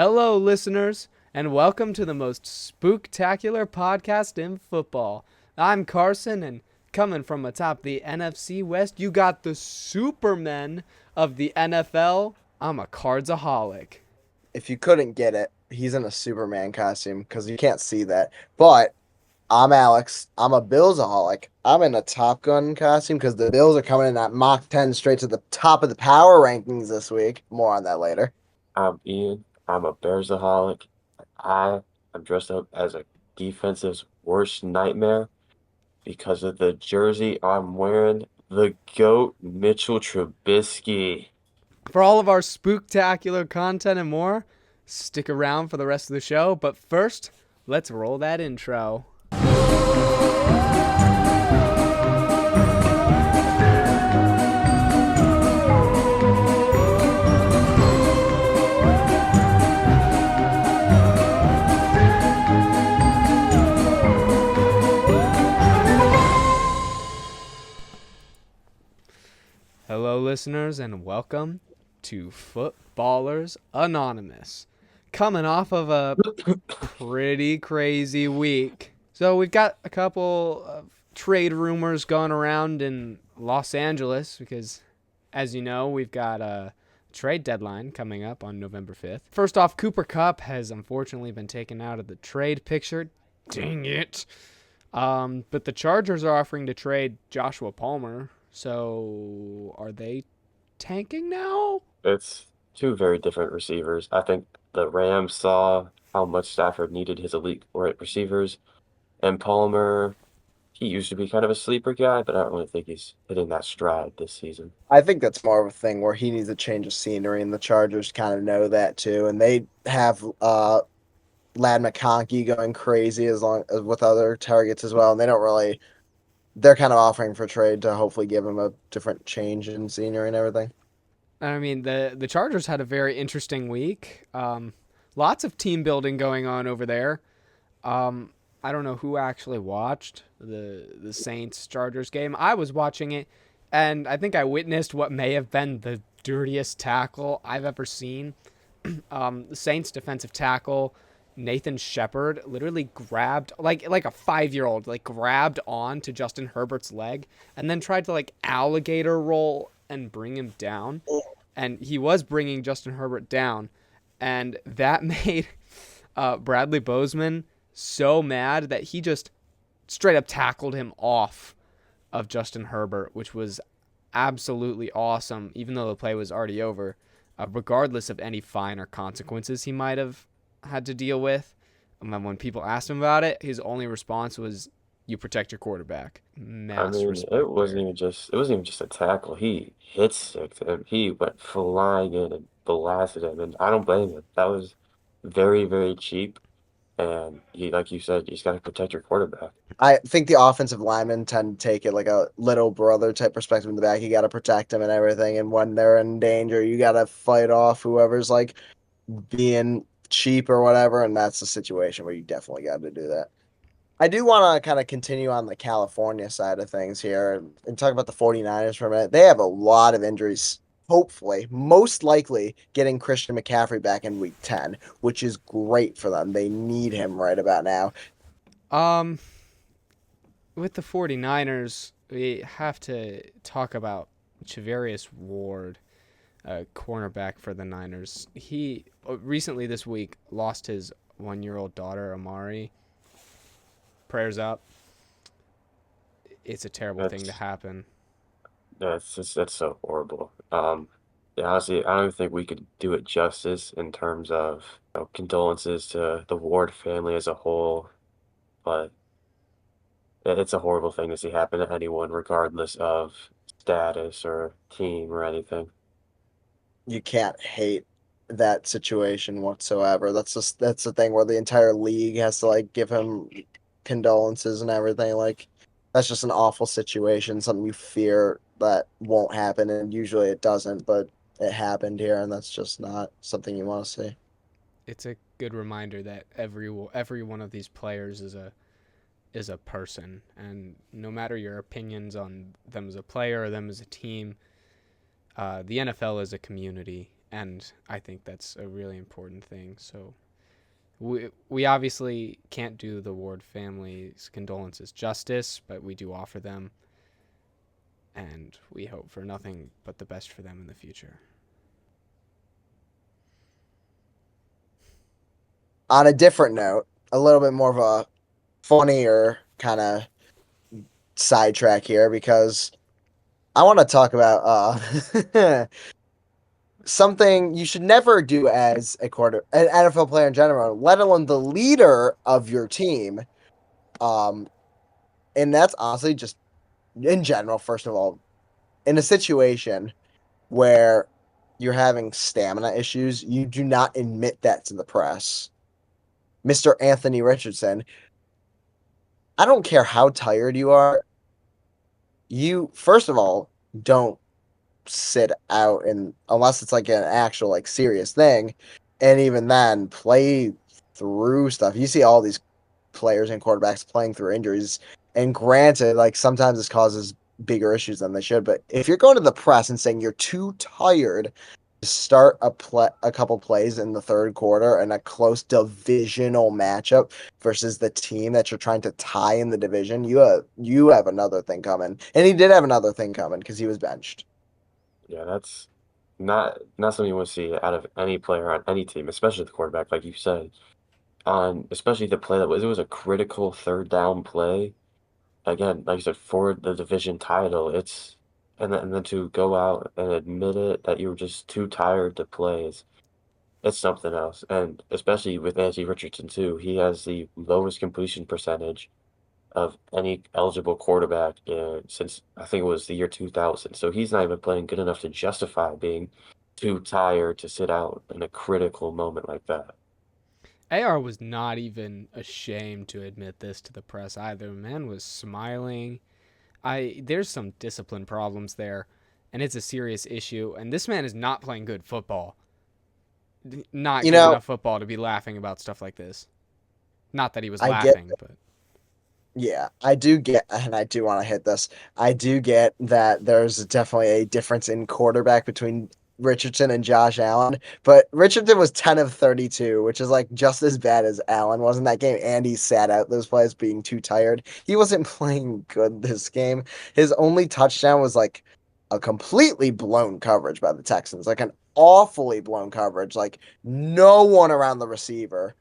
Hello, listeners, and welcome to the most spooktacular podcast in football. I'm Carson, and coming from atop the NFC West, you got the Supermen of the NFL. I'm a cardsaholic. If you couldn't get it, he's in a Superman costume because you can't see that. But I'm Alex. I'm a Billsaholic. I'm in a Top Gun costume because the Bills are coming in at Mach 10 straight to the top of the power rankings this week. More on that later. I'm Ian. I'm a Bearsaholic. I am dressed up as a defensive's worst nightmare because of the jersey I'm wearing. The GOAT, Mitchell Trubisky. For all of our spooktacular content and more, stick around for the rest of the show. But first, let's roll that intro. Hello, listeners, and welcome to Footballers Anonymous. Coming off of a pretty crazy week. So we've got a couple of trade rumors going around in Los Angeles because, as you know, we've got a trade deadline coming up on November 5th. First off, Cooper Kupp has unfortunately been taken out of the trade picture. Dang it. But the Chargers are offering to trade Joshua Palmer. So are they tanking now? It's two very different receivers. I think the Rams saw how much Stafford needed his elite receivers, and Palmer, he used to be kind of a sleeper guy, but I don't really think he's hitting that stride this season. I think that's more of a thing where he needs a change of scenery, and the Chargers kind of know that too. And they have Lad McConkey going crazy as long as with other targets as well. And they don't really they're kind of offering for trade to hopefully give him a different change in scenery and everything. I mean, the Chargers had a very interesting week. Lots of team building going on over there. I don't know who actually watched the Saints Chargers game. I was watching it, and I think I witnessed what may have been the dirtiest tackle I've ever seen. The Saints defensive tackle Nathan Shepard literally grabbed like a 5-year-old grabbed on to Justin Herbert's leg and then tried to alligator roll and bring him down. And he was bringing Justin Herbert down, and that made Bradley Bozeman so mad that he just straight up tackled him off of Justin Herbert, which was absolutely awesome, even though the play was already over, regardless of any fine or consequences he might have had to deal with. And then when people asked him about it, his only response was, "You protect your quarterback." I Mass mean, respect there. it wasn't even just a tackle. He hit stick him. He went flying in and blasted him, and I don't blame him. That was very, very cheap. And like you said, you just got to protect your quarterback. I think the offensive linemen tend to take it like a little brother type perspective in the back. You got to protect them and everything. And when they're in danger, you got to fight off whoever's being cheap or whatever. And that's the situation where you definitely got to do that. I do want to kind of continue on the California side of things here and talk about the 49ers for a minute. They have a lot of injuries. Hopefully, most likely getting Christian McCaffrey back in week 10, which is great for them. They need him right about now. Um, with the 49ers, we have to talk about Charvarius Ward, cornerback for the Niners. He recently this week lost his 1-year-old daughter, Amari. Prayers up. It's a terrible thing to That's happen. that's so horrible. Yeah, honestly, I don't even think we could do it justice in terms of condolences to the Ward family as a whole. But it's a horrible thing to see happen to anyone, regardless of status or team or anything. You can't hate that situation whatsoever. That's the thing where the entire league has to give him condolences and everything. That's just an awful situation, something you fear that won't happen, and usually it doesn't, but it happened here, and that's just not something you want to see. It's a good reminder that every one of these players is a person, and no matter your opinions on them as a player or them as a team, the NFL is a community, and I think that's a really important thing. So we obviously can't do the Ward family's condolences justice, but we do offer them, and we hope for nothing but the best for them in the future. On a different note, a little bit more of a funnier kind of sidetrack here because I want to talk about something you should never do as an NFL player in general, let alone the leader of your team. Um, and that's honestly just in general, first of all, in a situation where you're having stamina issues, you do not admit that to the press. Mr. Anthony Richardson, I don't care how tired you are, you first of all don't sit out and unless it's like an actual like serious thing, and even then play through stuff. You see all these players and quarterbacks playing through injuries, and granted, like sometimes this causes bigger issues than they should. But if you're going to the press and saying you're too tired to start a couple plays in the third quarter in a close divisional matchup versus the team that you're trying to tie in the division, you have another thing coming. And he did have another thing coming because he was benched. Yeah, that's not something you want to see out of any player on any team, especially the quarterback, like you said. On especially the play that was it was a critical third down play. Again, like you said, for the division title, and then to go out and admit it that you were just too tired to play is it's something else. And especially with Anthony Richardson too, he has the lowest completion percentage of any eligible quarterback since I think it was the year 2000. So he's not even playing good enough to justify being too tired to sit out in a critical moment like that. AR was not even ashamed to admit this to the press either. Man was smiling. There's some discipline problems there, and it's a serious issue. And this man is not playing good football. Not You good know, enough football to be laughing about stuff like this. Not that he was I get laughing, but Yeah, I do get, and I do want to hit this. I do get that there's definitely a difference in quarterback between Richardson and Josh Allen, but Richardson was 10 of 32, which is like just as bad as Allen was in that game, and he sat out those plays being too tired. He wasn't playing good this game. His only touchdown was like a completely blown coverage by the Texans, like an awfully blown coverage, like no one around the receiver.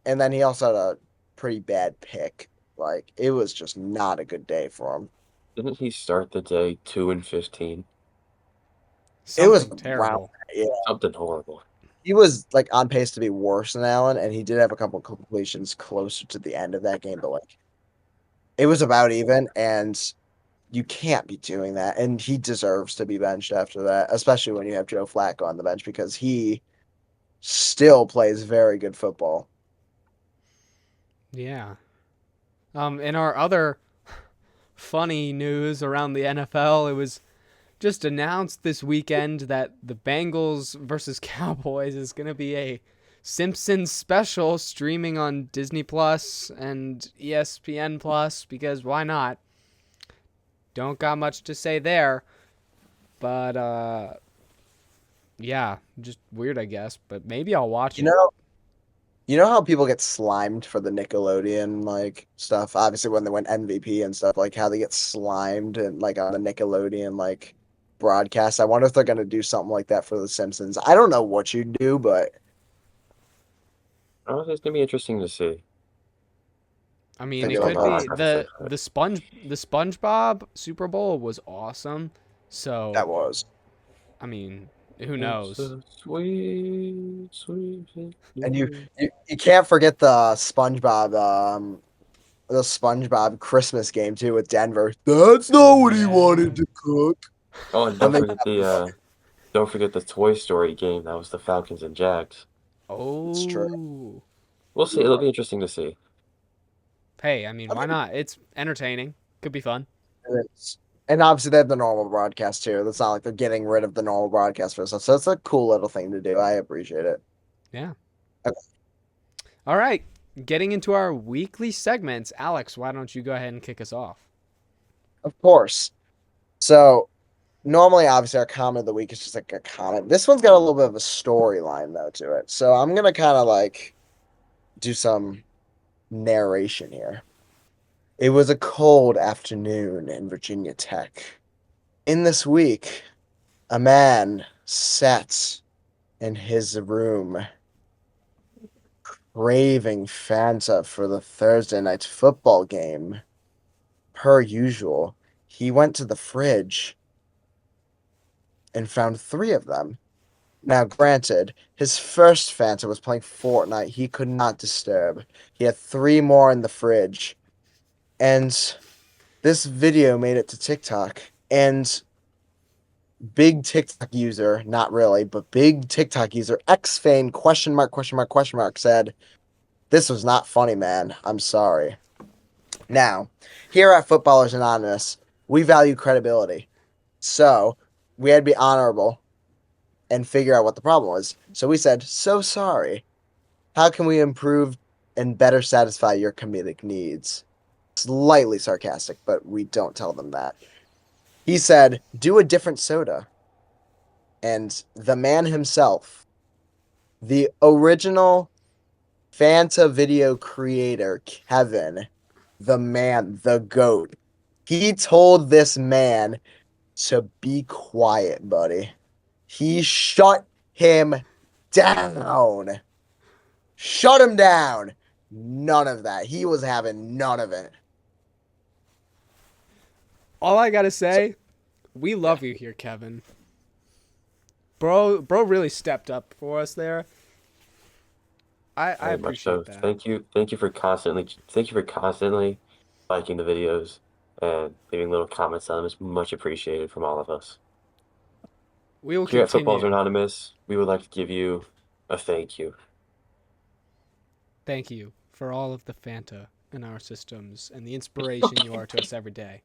And then he also had a pretty bad pick. Like it was just not a good day for him. Didn't he start the day 2-15? It was something around, terrible. yeah. Something horrible. He was like on pace to be worse than Allen, and he did have a couple completions closer to the end of that game, but like it was about even, and you can't be doing that. And he deserves to be benched after that, especially when you have Joe Flacco on the bench because he still plays very good football. Yeah. In our other funny news around the NFL, it was just announced this weekend that the Bengals versus Cowboys is going to be a Simpsons special streaming on Disney Plus and ESPN Plus because why not? Don't got much to say there, but yeah, just weird I guess, but maybe I'll watch You it. know, You know how people get slimed for the Nickelodeon like stuff? Obviously, when they win MVP and stuff, like how they get slimed and like on the Nickelodeon like broadcast. I wonder if they're gonna do something like that for The Simpsons. I don't know what you do, but Oh, it's gonna be interesting to see. I mean, maybe it like could Don't know a be much have to say for it. the SpongeBob Super Bowl was awesome. So, that was. I mean, who It's knows? a sweet, sweet And you, victory. you can't forget the SpongeBob Christmas game too with Denver. That's not what he Yeah. wanted to cook. Oh, and And they got don't forget the Toy Story game. That was the Falcons and Jags. it's true. Oh. We'll see. It'll be interesting to see. Hey, I mean, I why think not? It's entertaining. Could be fun. it's and obviously they have the normal broadcast too. That's not like they're getting rid of the normal broadcast for stuff. So it's a cool little thing to do. I appreciate it. Yeah. Okay. All right. Getting into our weekly segments, Alex, why don't you go ahead and kick us off? Of course. So normally, obviously, our comment of the week is just like a comment. This one's got a little bit of a storyline though to it, so I'm gonna kind of like do some narration here. It was a cold afternoon in Virginia Tech. In this week, a man sat in his room craving Fanta for the Thursday night football game. Per usual, he went to the fridge and found three of them. Now, granted, his first Fanta was playing Fortnite. He could not disturb. He had three more in the fridge. And this video made it to TikTok. And big TikTok user, not really, but big TikTok user, XFane, question mark, question mark, question mark, said, "This was not funny, man. I'm sorry." Now, here at Footballers Anonymous, we value credibility. So we had to be honorable and figure out what the problem was. So we said, "So sorry. How can we improve and better satisfy your comedic needs?" Slightly sarcastic, but we don't tell them that. He said, "Do a different soda." And the man himself, the original Fanta video creator, Kevin, the man, the GOAT, he told this man to be quiet, buddy. He shut him down. Shut him down. None of that. He was having none of it. All I gotta say, we love you here, Kevin. Bro really stepped up for us there. I Very much so. appreciate that. Thank you for constantly liking the videos and leaving little comments on them. It's much appreciated from all of us. We will Here at Footballers continue. Anonymous, we would like to give you a thank you. Thank you for all of the Fanta in our systems and the inspiration you are to us every day.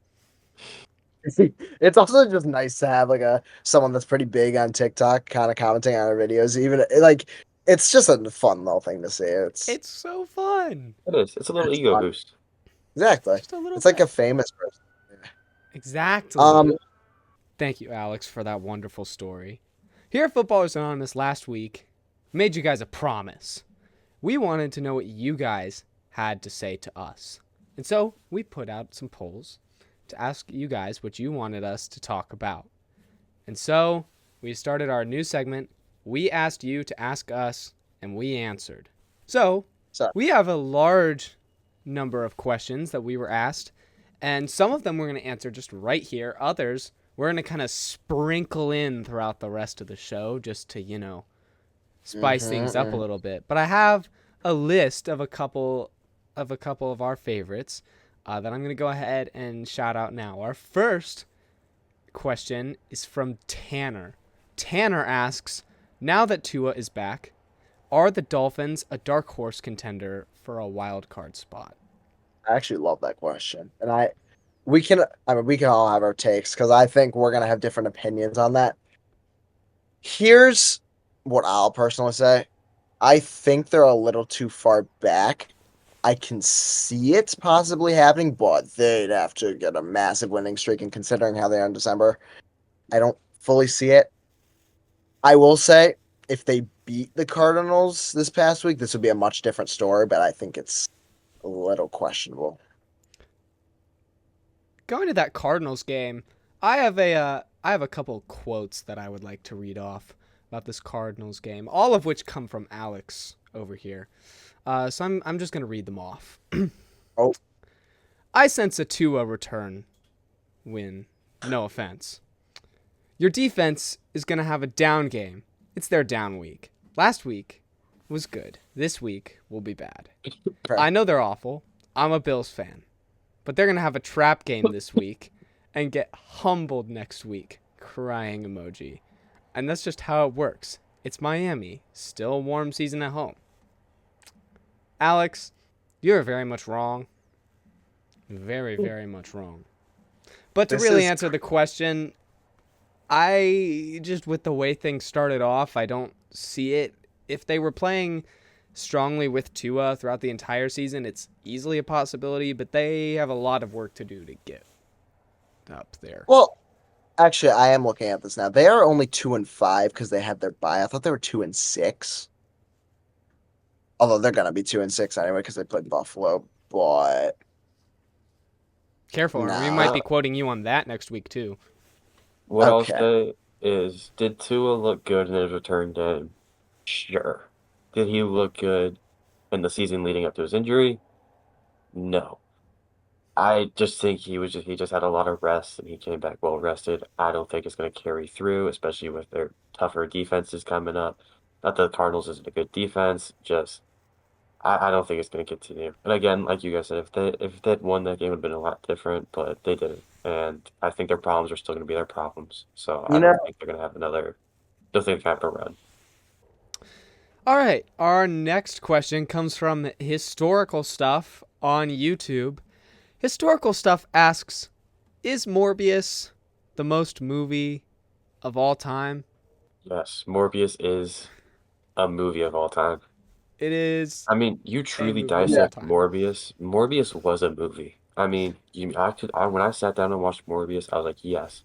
It's also just nice to have like someone that's pretty big on TikTok kind of commenting on our videos. Even like it's just a fun little thing to see. It's so fun. It is. It's a little It's ego fun. boost. Exactly. Just a little It's like a bit. famous person. Exactly. Thank you, Alex, for that wonderful story. Here at Footballers Anonymous last week, we made you guys a promise. We wanted to know what you guys had to say to us. And so we put out some polls to ask you guys what you wanted us to talk about. And so we started our new segment. We asked you to ask us, and we answered. So we have a large number of questions that we were asked, and some of them we're going to answer just right here. Others we're going to kind of sprinkle in throughout the rest of the show just to, spice things up a little bit. But I have a list of a couple of our favorites that I'm going to go ahead and shout out now. Our first question is from Tanner. Tanner asks, now that Tua is back, are the Dolphins a dark horse contender for a wild card spot? I actually love that question, and we can all have our takes because I think we're gonna have different opinions on that. Here's what I'll personally say. I think they're a little too far back. I can see it possibly happening, but they'd have to get a massive winning streak, and considering how they are in December, I don't fully see it. I will say, if they beat the Cardinals this past week, this would be a much different story, but I think it's a little questionable. Going to that Cardinals game, I have a couple quotes that I would like to read off about this Cardinals game, all of which come from Alex over here. So I'm just gonna read them off. Oh. I sense a Tua return win. No offense. Your defense is gonna have a down game. It's their down week. Last week was good. This week will be bad. I know they're awful. I'm a Bills fan. But they're going to have a trap game this week and get humbled next week. Crying emoji. And that's just how it works. It's Miami. Still a warm season at home. Alex, you're very much wrong. Very, very much wrong. But to really answer the question, I just, with the way things started off, I don't see it. If they were playing strongly with Tua throughout the entire season, it's easily a possibility, but they have a lot of work to do to get up there. Well, Actually, I am looking at this now. They are only 2-5 because they had their bye. I thought they were 2-6. Although they're gonna be 2-6 anyway because they played Buffalo. But Careful, or we might nah. be quoting you on that next week too. What I'll Okay. say is, did Tua look good in his return game? Sure. Did he look good in the season leading up to his injury? No. I just think he just had a lot of rest and he came back well rested. I don't think it's going to carry through, especially with their tougher defenses coming up. Not that the Cardinals isn't a good defense, just I don't think it's going to continue. And again, like you guys said, if they'd won that game, it would have been a lot different, but they didn't. And I think their problems are still going to be their problems. So I You know, don't think they're going to have another. Don't think they have a run. All right, our next question comes from Historical Stuff on YouTube. Historical Stuff asks, is Morbius the most movie of all time? Yes, Morbius is a movie of all time. It is I mean, you a truly movie of all yeah. dissect time. Morbius. Morbius was a movie. I mean, when I sat down and watched Morbius, I was like, yes,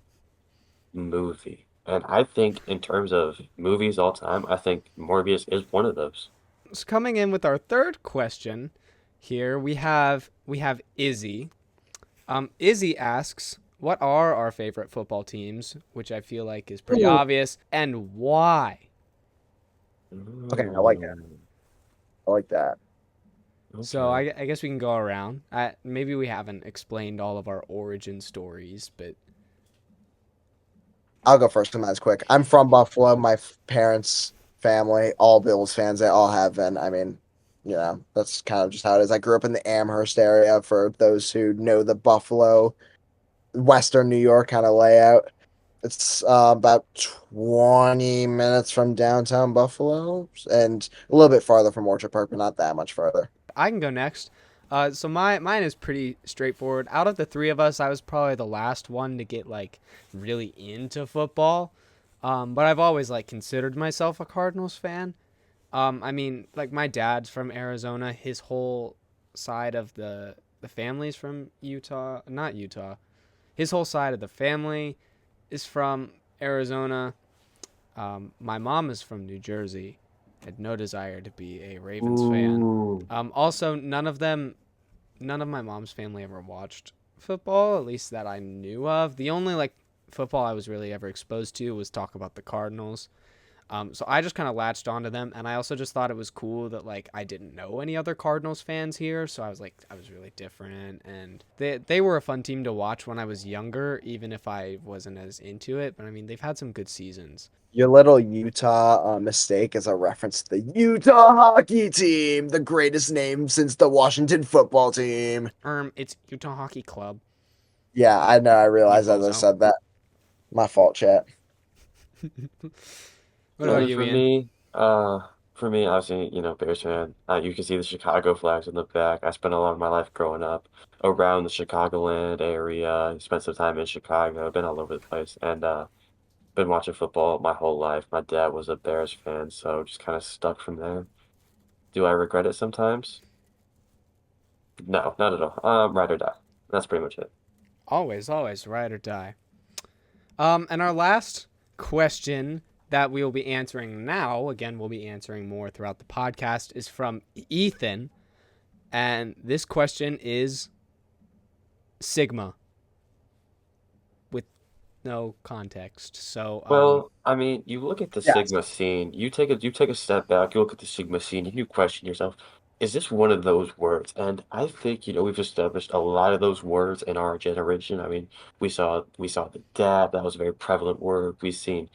movie. And I think in terms of movies all time, I think Morbius is one of those. So coming in with our third question here, we have Izzy. Izzy asks, what are our favorite football teams? Which I feel like is pretty obvious, and why? Okay, I like that. Mm, I like that. So okay. I guess we can go around. Maybe we haven't explained all of our origin stories, but I'll go first because mine's quick. I'm from Buffalo. My parents' family, all Bills fans. They all have been. I mean, that's kind of just how it is. I grew up in the Amherst area. For those who know the Buffalo, Western New York kind of layout. It's about 20 minutes from downtown Buffalo and a little bit farther from Orchard Park, but not that much farther. I can go next. So mine is pretty straightforward. Out of the three of us, I was probably the last one to get like really into football. But I've always like considered myself a Cardinals fan. I mean, like my dad's from Arizona. His whole side of the family's from Utah, not Utah. His whole side of the family is from Arizona. My mom is from New Jersey. Had no desire to be a Ravens fan. Ooh. Also, none of my mom's family ever watched football, at least that I knew of. The only like football I was really ever exposed to was talk about the Cardinals. So I just kind of latched onto them, and I also just thought it was cool that like I didn't know any other Cardinals fans here, so I was like I was really different, and they were a fun team to watch when I was younger, even if I wasn't as into it. But I mean, they've had some good seasons. Your little Utah mistake is a reference to the Utah hockey team, the greatest name since the Washington football team. It's Utah Hockey Club. Yeah, I know. I You realized as I bozo. said that. My fault, chat. What about And you, Ian? for me, obviously, Bears fan. You can see the Chicago flags in the back. I spent a lot of my life growing up around the Chicagoland area. Spent some time in Chicago. Been all over the place, and been watching football my whole life. My dad was a Bears fan, so just kind of stuck from there. Do I regret it sometimes? No, not at all. Ride or die. That's pretty much it. Always, ride or die. And our last question that we will be answering now, again, we'll be answering more throughout the podcast, is from Ethan. And this question is Sigma with no context. So, Well, I mean, you look at the Yes. Sigma scene, you take a step back, you look at the Sigma scene, and you question yourself, is this one of those words? And I think, we've established a lot of those words in our generation. I mean, we saw the dab, that was a very prevalent word. We've seen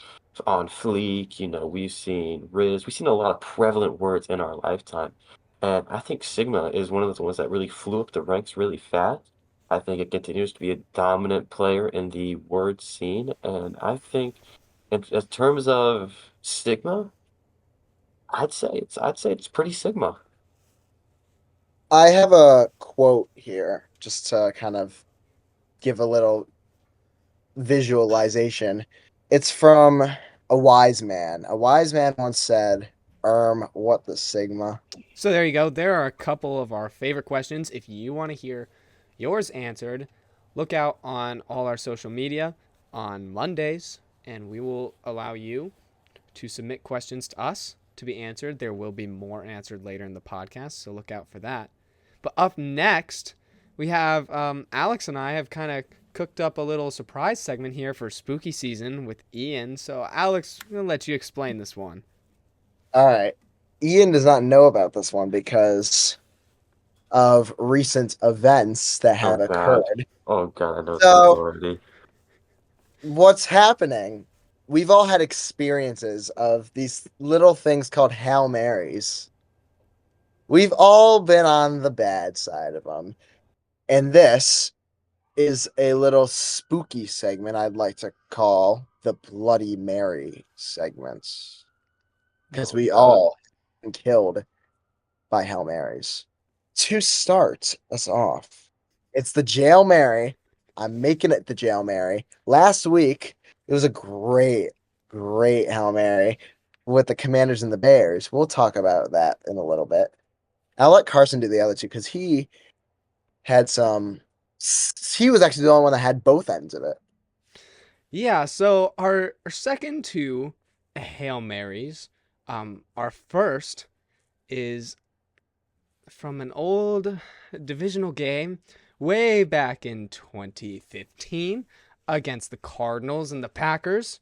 on fleek, we've seen Riz, we've seen a lot of prevalent words in our lifetime. And I think Sigma is one of those ones that really flew up the ranks really fast. I think it continues to be a dominant player in the word scene, and I think in terms of stigma, I'd say it's pretty Sigma. I have a quote here just to kind of give a little visualization. It's from a wise man. A wise man once said, what the Sigma? so there you go. There are a couple of our favorite questions. If you want to hear yours answered, look out on all our social media. on Mondays, and we will allow you to submit questions to us to be answered. There will be more answered later in the podcast, so look out for that. But up next, we have Alex and I have kind of cooked up a little surprise segment here for spooky season with Ian. So Alex, I'm going to let you explain this one. All right. Ian does not know about this one because of recent events that have Oh God. occurred. Oh God, I know this So, already. what's happening? We've all had experiences of these little things called Hail Marys. We've all been on the bad side of them. And this is a little spooky segment I'd like to call the Bloody Mary segments. Because Oh we God. all been killed by Hail Marys. To start us off, it's the Jail Mary. I'm making it the Jail Mary. Last week, it was a great Hail Mary with the Commanders and the Bears. We'll talk about that in a little bit. I'll let Carson do the other two because he had some. He was actually the only one that had both ends of it. Yeah, so our second two Hail Marys, our first is from an old divisional game way back in 2015 against the Cardinals and the Packers.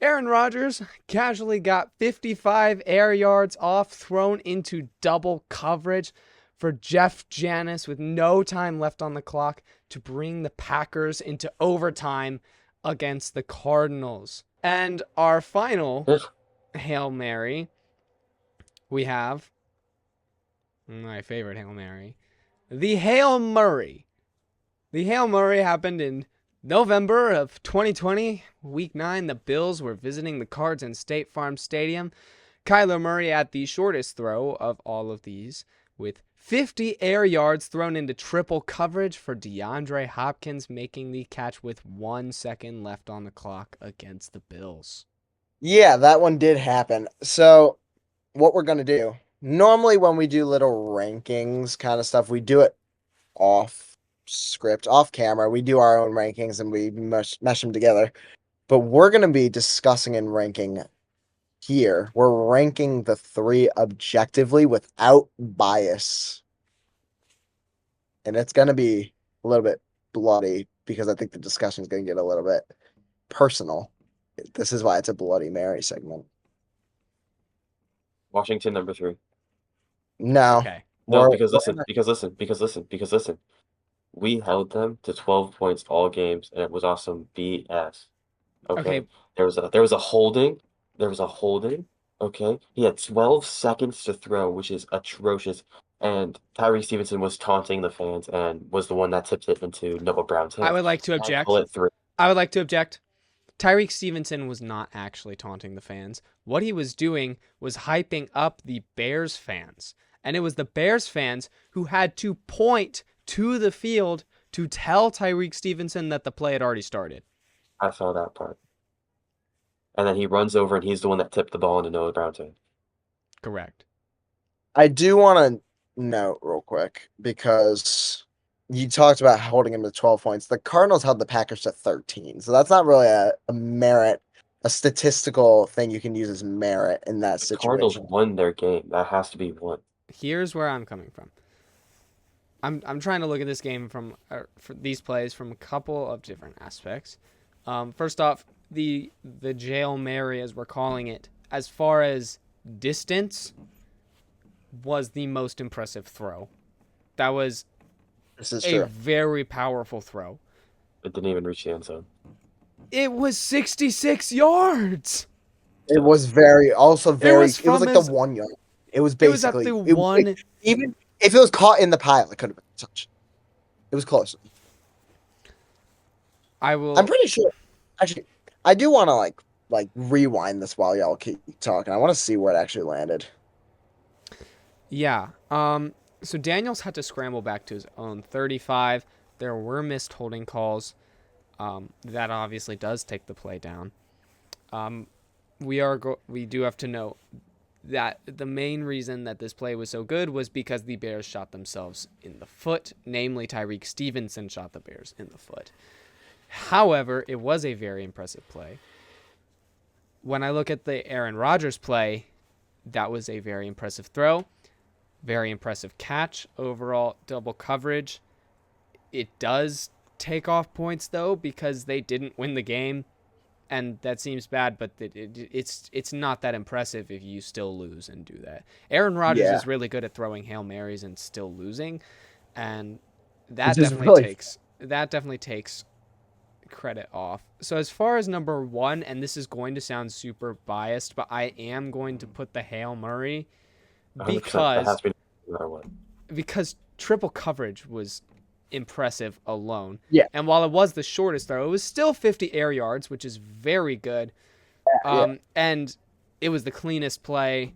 Aaron Rodgers casually got 55 air yards off, thrown into double coverage for Jeff Janis with no time left on the clock to bring the Packers into overtime against the Cardinals. And our final Hail Mary, we have my favorite Hail Mary, the Hail Murray. The Hail Murray happened in November of 2020, Week 9. The Bills were visiting the Cards in State Farm Stadium. Kyler Murray had the shortest throw of all of these, with 50 air yards thrown into triple coverage for DeAndre Hopkins, making the catch with 1 second left on the clock against the Bills. Yeah, that one did happen. So, what we're going to do, normally when we do little rankings kind of stuff, we do it off script, off camera. We do our own rankings and we mesh them together. But we're going to be discussing and ranking here. We're ranking the three objectively without bias. And it's going to be a little bit bloody because I think the discussion is going to get a little bit personal. This is why it's a Bloody Mary segment. Washington number 3. No. Okay. No, More, because listen. We held them to 12 points all games, and it was awesome BS. Okay. Okay. There was a holding. There was a holding. Okay. He had 12 seconds to throw, which is atrocious. And Tyree Stevenson was taunting the fans and was the one that tipped it into Noah Brown's hands. I would like to And object. pull it through. I would like to object. Tyreek Stevenson was not actually taunting the fans. What he was doing was hyping up the Bears fans. And it was the Bears fans who had to point to the field to tell Tyreek Stevenson that the play had already started. I saw that part. And then he runs over, and he's the one that tipped the ball into Noah Brown's hand. Correct. I do want to note real quick because you talked about holding him to 12 points. The Cardinals held the Packers to 13. So that's not really a merit, a statistical thing you can use as merit in that The Cardinals situation. won their game. That has to be one. Here's where I'm coming from. I'm trying to look at this game for these plays from a couple of different aspects. First off, the Jail Mary, as we're calling it, as far as distance, was the most impressive throw. That was This is a true. very powerful throw. It didn't even reach the end zone. It was 66 yards. It was very, also very, was it was from like his- the 1 yard. It was It was at basically, the one. like, even if it was caught in the pile, it could have been a touch. It was close. I'm pretty sure. Actually, I do want to like rewind this while y'all keep talking. I want to see where it actually landed. Yeah. So Daniels had to scramble back to his own 35. There were missed holding calls. That obviously does take the play down. We do have to note that the main reason that this play was so good was because the Bears shot themselves in the foot. Namely, Tyreek Stevenson shot the Bears in the foot. However, it was a very impressive play. When I look at the Aaron Rodgers play, that was a very impressive throw, very impressive catch, overall double coverage. It does take off points, though, because they didn't win the game, and that seems bad, but it's not that impressive if you still lose and do that. Aaron Rodgers Yeah. is really good at throwing Hail Marys and still losing, and Which is really that definitely takes credit off. So as far as number 1, and this is going to sound super biased, but I am going to put the Hail Murray 100%. That has to be no matter what. because triple coverage was impressive alone. Yeah. And while it was the shortest throw, it was still 50 air yards, which is very good. And it was the cleanest play.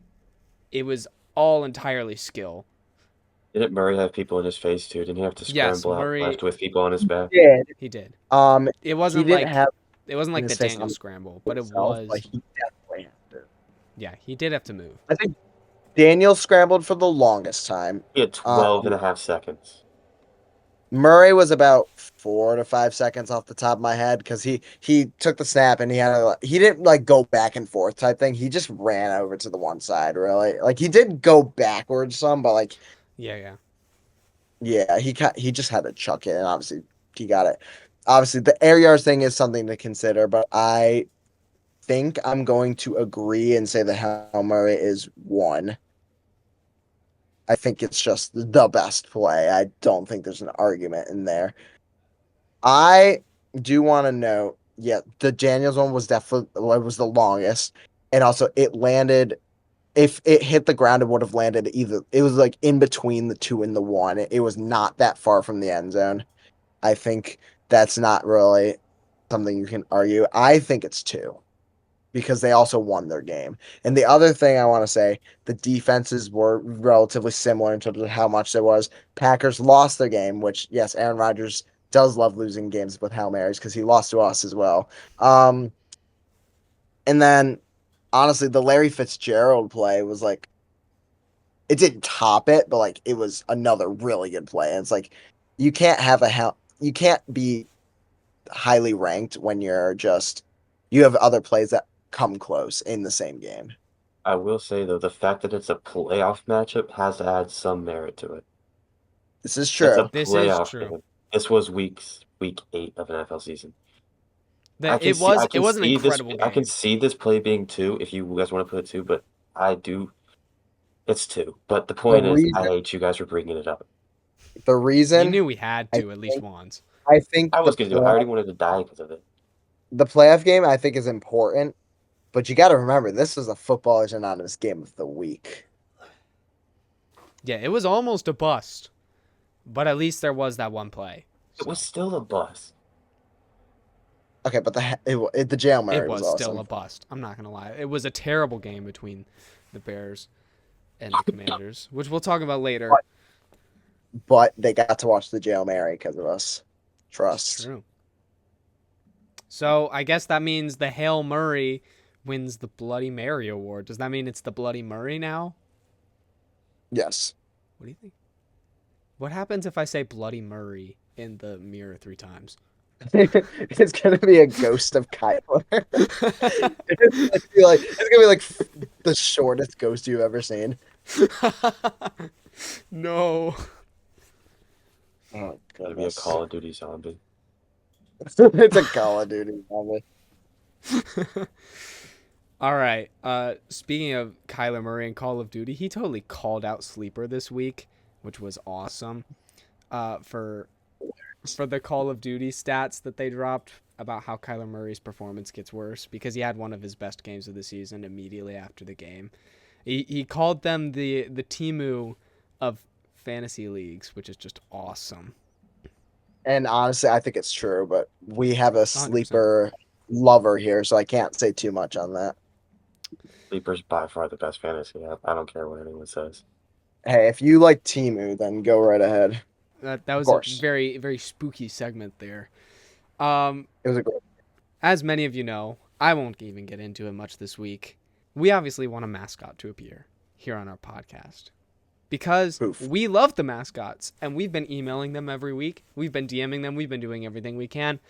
It was all entirely skill. Didn't Murray have people in his face too? Didn't he have to Yes, scramble out Murray- left with people on his back? Yeah. He did. He It wasn't didn't like have the his face Daniel on scramble, but it himself, was. but he definitely had to. Yeah, he did have to move. I think Daniel scrambled for the longest time. He had 12 and a half seconds. Murray was about 4 to 5 seconds off the top of my head because he took the snap and he didn't like go back and forth type thing. He just ran over to the one side, really. Like he did go backwards some, but like Yeah. he just had to chuck it, and obviously he got it. Obviously, the air yards thing is something to consider, but I think I'm going to agree and say the Hail Murray is 1. I think it's just the best play. I don't think there's an argument in there. I do want to note, the Daniels one was definitely was the longest, and also it landed. If it hit the ground, it would have landed either. It was like in between the 2 and the 1. It was not that far from the end zone. I think that's not really something you can argue. I think it's 2 because they also won their game. And the other thing I want to say, the defenses were relatively similar in terms of how much there was. Packers lost their game, which, yes, Aaron Rodgers does love losing games with Hail Marys because he lost to us as well. And then, honestly, the Larry Fitzgerald play was like, it didn't top it, but like it was another really good play. And it's like, you can't be highly ranked when you have other plays that come close in the same game. I will say though, the fact that it's a playoff matchup has to add some merit to it. This is It's true. a This is playoff true. game. This was week 8 of an NFL season. It was an incredible I can game. see this play being 2 if you guys want to put it 2, but I do. It's 2. But the point is, I hate you guys for bringing it up. The reason You knew we had to at least once. I think I was going to do it. I already wanted to die because of it. the playoff game I think is important, but you got to remember this is a Footballers Anonymous game of the week. Yeah, it was almost a bust, but at least there was that one play. It was still a bust. Okay, but the Jail Murray It was awesome. still a bust. I'm not gonna lie. It was a terrible game between the Bears and the Commanders, which we'll talk about later. But they got to watch the Jail Mary because of us. Trust. True. So I guess that means the Hail Murray wins the Bloody Mary award. Does that mean it's the Bloody Murray now? Yes. What do you think? What happens if I say Bloody Murray in the mirror 3 times? It's gonna be a ghost of Kyler. It's gonna be like the shortest ghost you've ever seen. No. Oh, It'll be a Call of Duty zombie. It's a Call of Duty zombie. All right. Speaking of Kyler Murray and Call of Duty, he totally called out Sleeper this week, which was awesome. For the Call of Duty stats that they dropped about how Kyler Murray's performance gets worse because he had one of his best games of the season immediately after the game. He called them the Temu of fantasy leagues, which is just awesome. And honestly, I think it's true, but we have a 100%. Sleeper lover here, so I can't say too much on that. Sleeper's by far the best fantasy app. I don't care what anyone says. Hey, if you like Temu, then go right ahead. That was a very, very spooky segment there. It was a great. As many of you know, I won't even get into it much this week. We obviously want a mascot to appear here on our podcast because we love the mascots and we've been emailing them every week. We've been DMing them. We've been doing everything we can.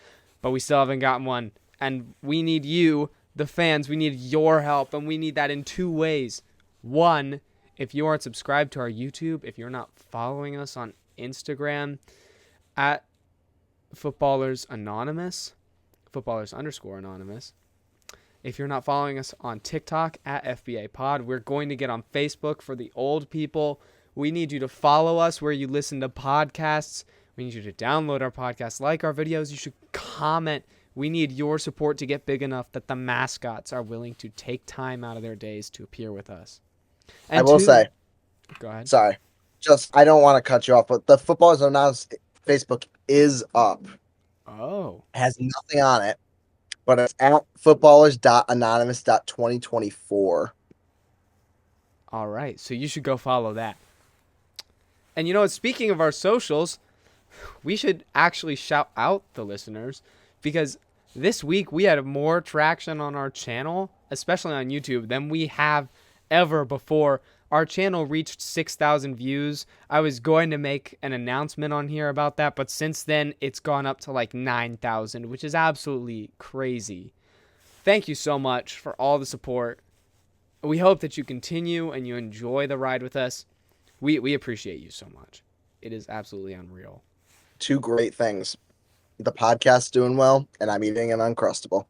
but we still haven't gotten one. And we need you, the fans, we need your help, and we need that in 2 ways. One, if you aren't subscribed to our YouTube, if you're not following us on Instagram at Footballers Anonymous, Footballers_Anonymous. If you're not following us on TikTok at FBA Pod, we're going to get on Facebook for the old people. We need you to follow us where you listen to podcasts. We need you to download our podcast, like our videos. You should comment. We need your support to get big enough that the mascots are willing to take time out of their days to appear with us. And I will say, go ahead. sorry, I don't want to cut you off, but the Footballers Anonymous Facebook is up. Oh. It has nothing on it, but it's at footballers.anonymous.2024. All right, so you should go follow that. And you know what, speaking of our socials, we should actually shout out the listeners, because this week we had more traction on our channel, especially on YouTube, than we have ever before. Our channel reached 6,000 views. I was going to make an announcement on here about that, but since then it's gone up to like 9,000, which is absolutely crazy. Thank you so much for all the support. We hope that you continue and you enjoy the ride with us. We appreciate you so much. It is absolutely unreal. 2 great things. The podcast's doing well, and I'm eating an Uncrustable.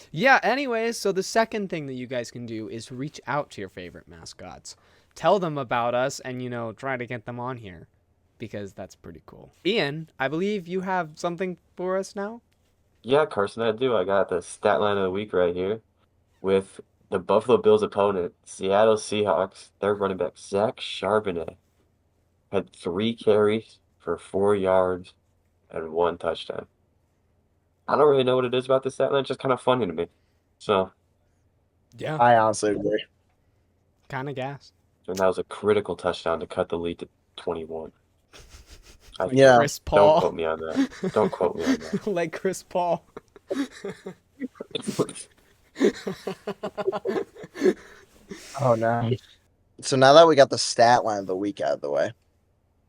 Yeah, anyways, so the second thing that you guys can do is reach out to your favorite mascots. Tell them about us and, try to get them on here, because that's pretty cool. Ian, I believe you have something for us now? Yeah, Carson, I do. I got the stat line of the week right here with the Buffalo Bills opponent, Seattle Seahawks. Their running back, Zach Charbonnet, had 3 carries for 4 yards and 1 touchdown. I don't really know what it is about this stat line. It's just kind of funny to me. So, Yeah, I honestly agree. kind of gas. and that was a critical touchdown to cut the lead to 21. Like Yeah. Chris Paul. Don't quote me on that. Don't quote me on that. Like Chris Paul. Oh, no. So now that we got the stat line of the week out of the way,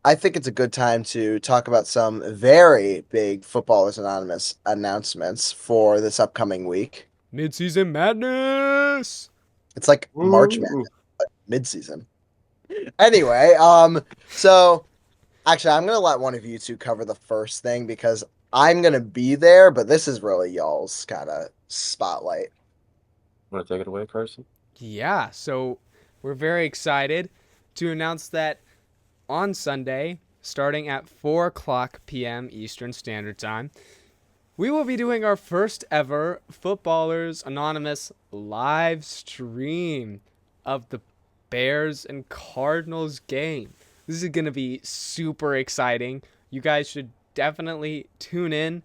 I think it's a good time to talk about some very big Footballers Anonymous announcements for this upcoming week. Mid-season madness. It's like March Ooh. Madness, but mid-season. Anyway, so actually, I'm gonna let one of you two cover the first thing because I'm gonna be there, but this is really y'all's kind of spotlight. Want to take it away, Carson? Yeah, so we're very excited to announce that on Sunday, starting at 4:00 p.m. Eastern Standard Time, we will be doing our first ever Footballers Anonymous live stream of the Bears and Cardinals game. This is going to be super exciting. You guys should definitely tune in.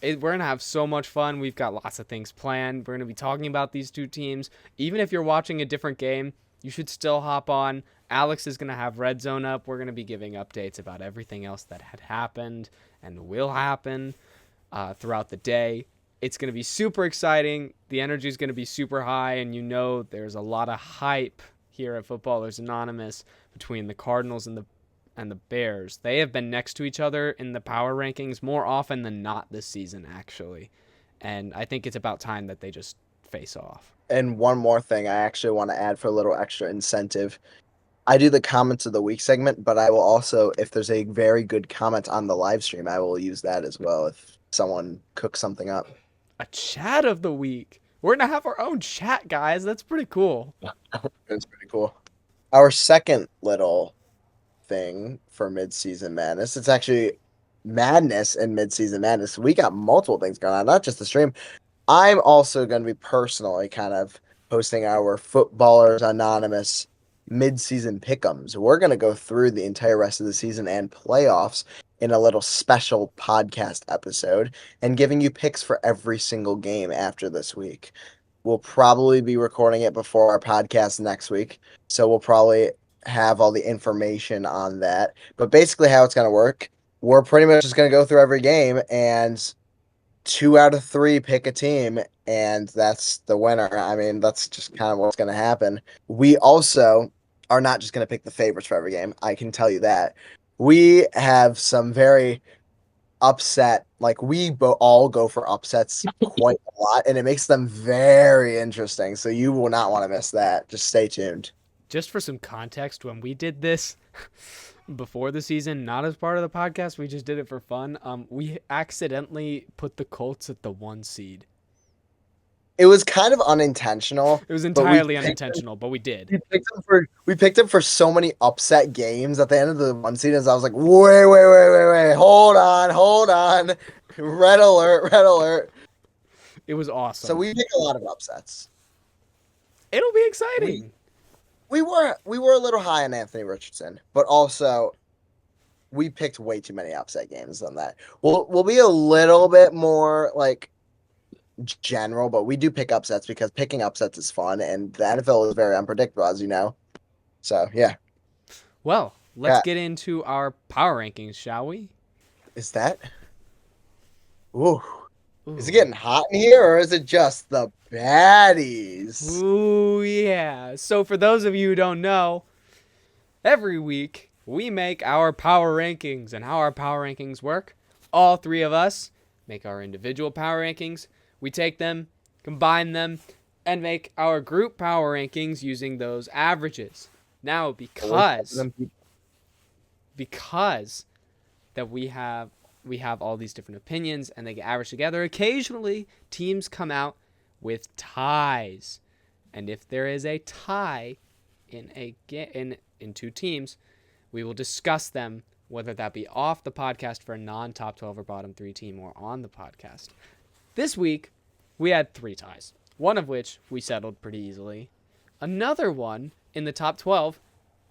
We're going to have so much fun. We've got lots of things planned. We're going to be talking about these 2 teams. Even if you're watching a different game, you should still hop on. Alex is going to have Red Zone up. We're going to be giving updates about everything else that had happened and will happen throughout the day. It's going to be super exciting. The energy is going to be super high, and there's a lot of hype here at Footballers Anonymous between the Cardinals and the Bears. They have been next to each other in the power rankings more often than not this season, actually. And I think it's about time that they just face off. And one more thing I actually want to add for a little extra incentive. I do the comments of the week segment, but I will also, if there's a very good comment on the live stream, I will use that as well if someone cooks something up. A chat of the week. We're going to have our own chat, guys. That's pretty cool. That's pretty cool. Our second little thing for Mid-Season Madness, it's actually madness in Mid-Season Madness. We got multiple things going on, not just the stream. I'm also going to be personally kind of hosting our Footballers Anonymous mid-season pick'ems. We're going to go through the entire rest of the season and playoffs in a little special podcast episode and giving you picks for every single game after this week. We'll probably be recording it before our podcast next week, so we'll probably have all the information on that. But basically how it's going to work, we're pretty much just going to go through every game and 2 out of 3 pick a team, and that's the winner. I mean, that's just kind of what's going to happen. We also are not just going to pick the favorites for every game. I can tell you that. We have some very upset. Like we all go for upsets quite a lot, and it makes them very interesting. So you will not want to miss that. Just stay tuned. Just for some context, when we did this before the season, not as part of the podcast, we just did it for fun. We accidentally put the Colts at the 1 seed. It was kind of unintentional. It was but we entirely picked unintentional, but we did. we picked them for so many upset games at the end of the 1 season. I was like, wait, hold on, red alert. It was awesome. So we picked a lot of upsets. It'll be exciting. We were a little high on Anthony Richardson, but also we picked way too many upset games than that. We'll be a little bit more like general, but we do pick upsets because picking upsets is fun, and the NFL is very unpredictable, as you know. So yeah. Well, let's get into our power rankings, shall we? Is that? Ooh. Is it getting hot in here, or is it just the baddies? Ooh, yeah. So for those of you who don't know, every week we make our power rankings, and how our power rankings work. All three of us make our individual power rankings. We take them, combine them, and make our group power rankings using those averages. Now, because that we have all these different opinions and they get averaged together, occasionally teams come out with ties. And if there is a tie in two teams, we will discuss them, whether that be off the podcast for a non-top 12 or bottom 3 team or on the podcast. This week, we had 3 ties, one of which we settled pretty easily. Another one in the top 12,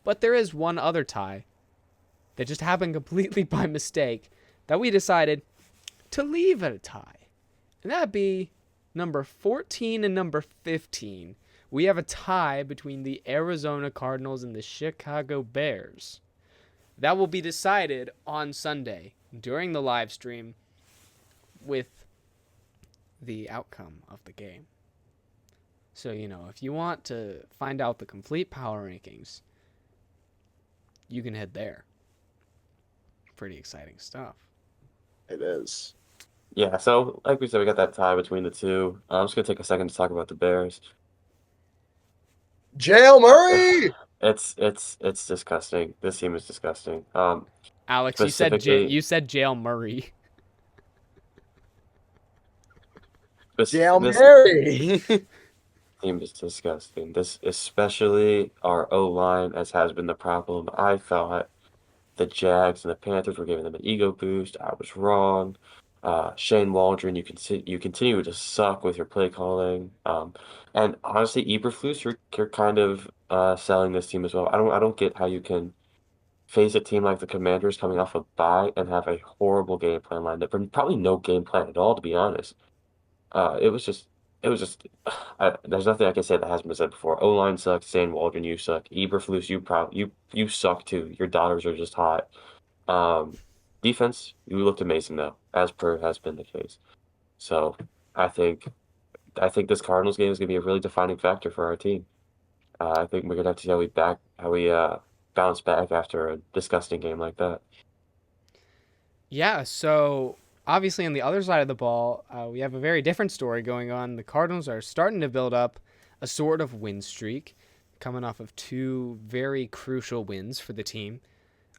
but there is one other tie that just happened completely by mistake that we decided to leave at a tie. And that'd be number 14 and number 15. We have a tie between the Arizona Cardinals and the Chicago Bears. That will be decided on Sunday during the live stream with the outcome of the game. So, if you want to find out the complete power rankings, you can head there. Pretty exciting stuff. It is. Yeah, so like we said, we got that tie between the two. I'm just gonna take a second to talk about the Bears. Jail Murray. It's disgusting. This team is disgusting. Alex, you said Jail Murray. Jail Murray. Team is disgusting. This, especially our O-line, as has been the problem. I thought the Jags and the Panthers were giving them an ego boost. I was wrong. Shane Waldron, you continue to suck with your play calling. And honestly, Eberflus, you're kind of selling this team as well. I don't get how you can face a team like the Commanders coming off a bye and have a horrible game plan lined up, and probably no game plan at all, to be honest. It was just, there's nothing I can say that hasn't been said before. O-line sucks. Shane Waldron, you suck. Eberflus, you suck too. Your daughters are just hot. Defense, you looked amazing though, as per has been the case. So I think this Cardinals game is gonna be a really defining factor for our team. I think we're gonna have to see how we bounce back after a disgusting game like that. Yeah, so obviously on the other side of the ball, we have a very different story going on. The Cardinals are starting to build up a sort of win streak, coming off of 2 very crucial wins for the team.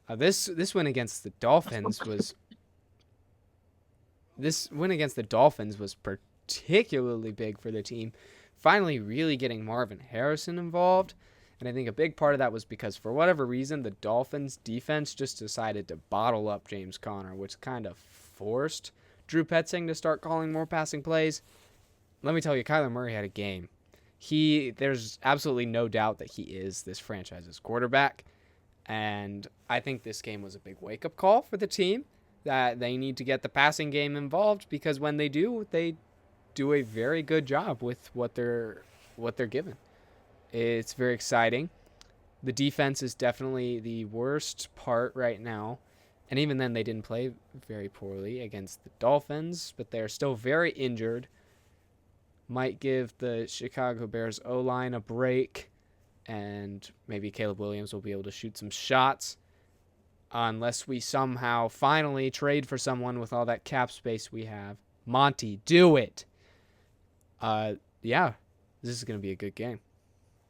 This win against the Dolphins was particularly big for the team. Finally, really getting Marvin Harrison involved, and I think a big part of that was because for whatever reason, the Dolphins defense just decided to bottle up James Conner, which kind of forced Drew Petzing to start calling more passing plays. Let me tell you, Kyler Murray had a game. There's absolutely no doubt that he is this franchise's quarterback. And I think this game was a big wake-up call for the team that they need to get the passing game involved, because when they do a very good job with what they're given. It's very exciting. The defense is definitely the worst part right now. And even then, they didn't play very poorly against the Dolphins, but they're still very injured. Might give the Chicago Bears O-line a break, and maybe Caleb Williams will be able to shoot some shots. unless we somehow finally trade for someone with all that cap space we have. Monty, do it. Yeah, this is going to be a good game.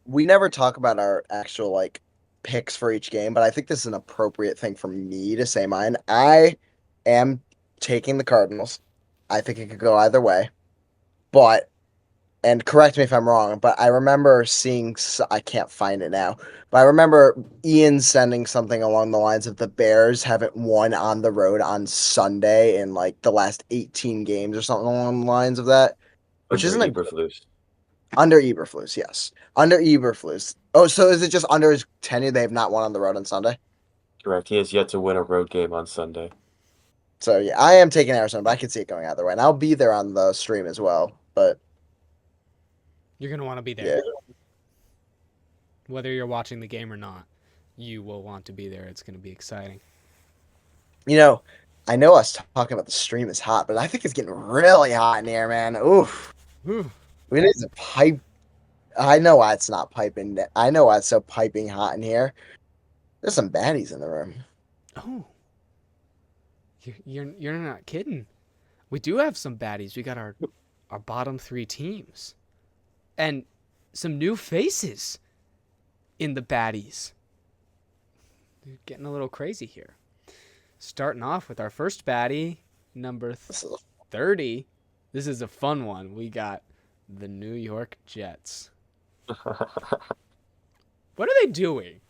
We never talk about our actual like picks for each game, but I think this is an appropriate thing for me to say mine. I am taking the Cardinals. I think it could go either way. But and correct me if I'm wrong, but I remember seeing I can't find it now. But I remember Ian sending something along the lines of the Bears haven't won on the road on Sunday in like the last 18 games or something along the lines of that, which Under isn't a Eberflus. under Eberflus, yes. Under Eberflus. Oh, so is it just under his tenure they have not won on the road on Sunday? Correct. He has yet to win a road game on Sunday. So yeah, I am taking Arizona, but I can see it going either way. And I'll be there on the stream as well. But You're going to want to be there. yeah. Whether you're watching the game or not, you will want to be there. It's going to be exciting. You know, I know us talking about the stream is hot, but I think it's getting really hot in here, man. Oof. Whew. We need to pipe. I know why it's not piping. I know why it's so piping hot in here. There's some baddies in the room. Oh. You're not kidding. We do have some baddies. We got our bottom 3 teams. And some new faces in the baddies. They're getting a little crazy here. Starting off with our first baddie, number 30. This is a fun one. We got the New York Jets. What are they doing?